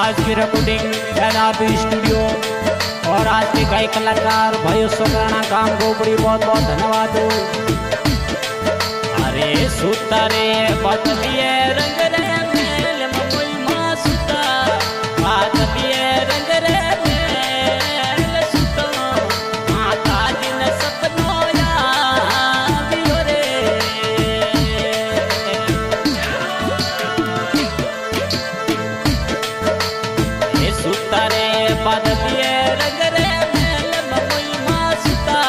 आज की recording NRB studio और आज के गायक कलाकार भाई सोकराना काम को बड़ी बहुत बहुत धन्यवाद। अरे सुतारे बदलिए रंग रे मेल ममुई मां सुता बदलिए रंग रे मेल सुतो माता दिन सपनो यादियो रे ये सुतारे बदलिए रंग रे मेल ममुई मां सुता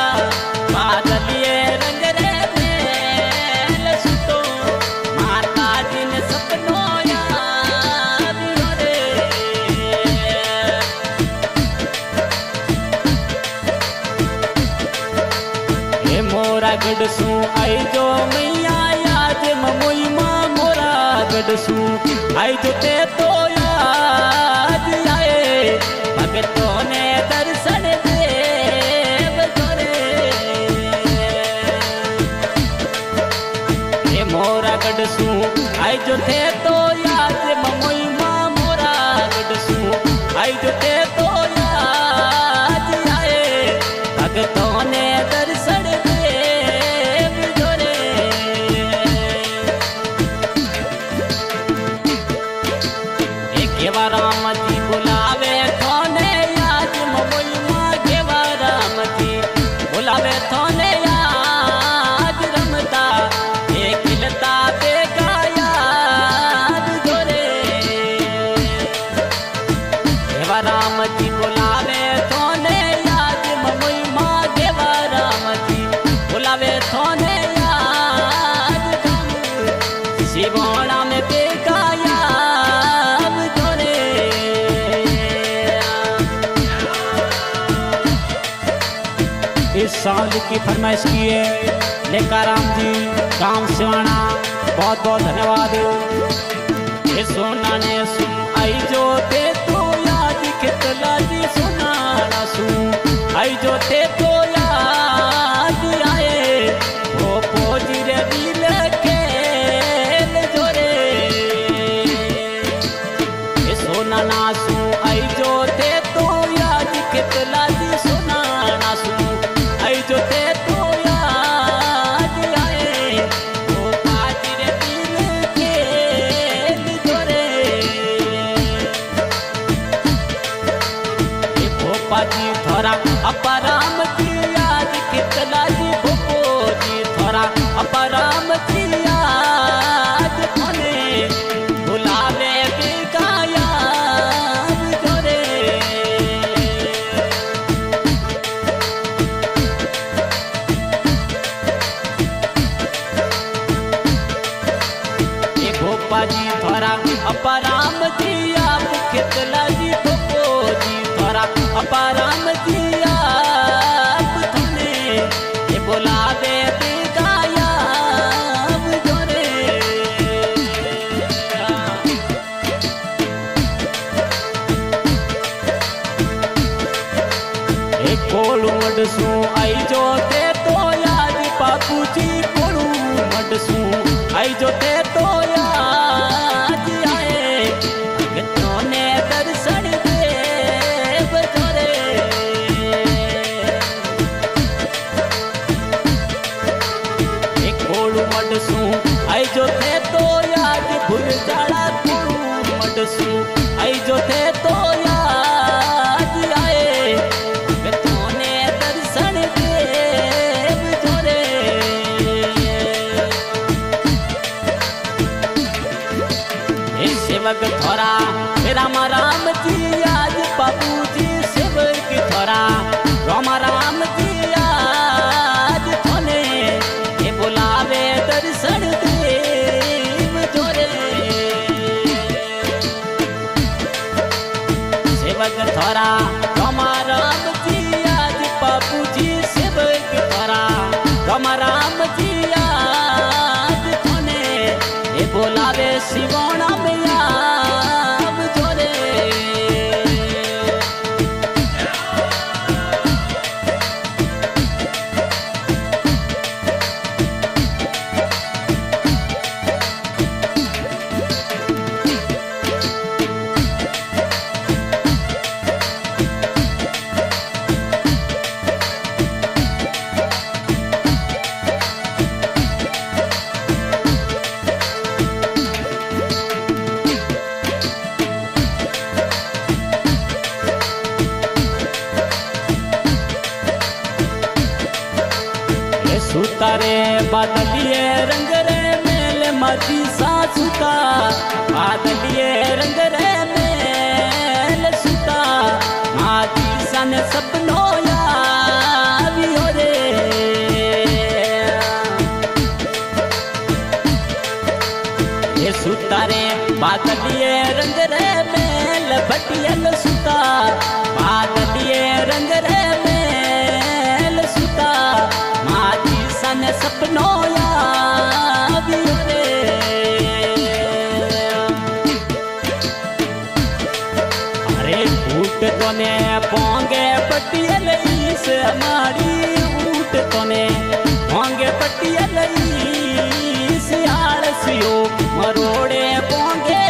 बदलिए रंग रे मेल सुतो माता दिन सपनो यादियो रे हे मोरा गडसू आई जो मैया याद ममुई मां मोरा गडसू आई जो ते तो याद आए भगतों ने दर्शन देव तोरे हे मोरा गडसू आई जो थे तो याद ममुई मां मोरा गडसू आई जो थे तो याद आए भगतों ने दर्शन देव तोरे केवा राम जी बुलावे थोने याद ममुई मां केवा राम जी बुलावे थोने याद रमता एक खिलता बेगा याद जोरे केवा राम जी बुलावे थोने याद ममुई मां केवा राम जी बुलावे थोने याद शिवोणा में बेगा याद जोरे इस साल की फरमाइश की है लेकाराम जी काम सिवाना बहुत बहुत धन्यवाद। ये सोना ने सुन आई जो ते तो याद कितला जी सुनाना सुन आई जो ते तो याद आए वो पोजी रे दिल के जोरे ये सोना ना सुन आई जो ते तो याद कितला जी सुनाना सुन आई जो ते तो याद आए वो पाजी रे दिल के जोरे ये भोपा जी थोड़ा अपराम जी याद कितना जी भोपो जी थोड़ा अपराम जी याद होने बुलावे बेगा याद जोरे भोपा जी थोड़ा अपराम जी आप कितला जी भोपो जी थोड़ा अपराम जी आप तुमने ये बुलावे बेगा याद जोरे एक कोलू मडसू आई जो ते तो याद बापू जी कोलू मडसू आई जो ते तो याद आए भगतों ने दर्शन देव तोरे एक कोलू मडसू आई जो थे तो याद भूल जाड़ा कोलू मडसू आई जो थे तो याद आए भगतों ने दर्शन देव तोरे सेवक थोड़ा राम राम जी याद बाबू जी सेवक थोड़ा राम राम जी याद थोने ये बुलावे दर्शन देव तोरे सेवक थोड़ा राम राम जी याद बाबू जी सेवक थोड़ा राम राम जी याद थोने ये बुलावे शिवोणा में याद जोरे સુતારે બાદલીએ રંગ રે મેલ માથી સાસુતા બાદલીએ રંગ રે મેલ સુતા માથી સાને સપનો આવ્યો રે એ સુતારે બાદલીએ રંગ રે મેલ ભટિયલ સુતા બાદલીએ રંગ રે મેલ સુતા માથી સાને સપનો આવ્યો રે અરે ઊટ તને પોંગે પટિયલ ઈસ મારી ઊટ તને પોંગે પટિયલ ઈસ આળસિયો મરોડે પોંગે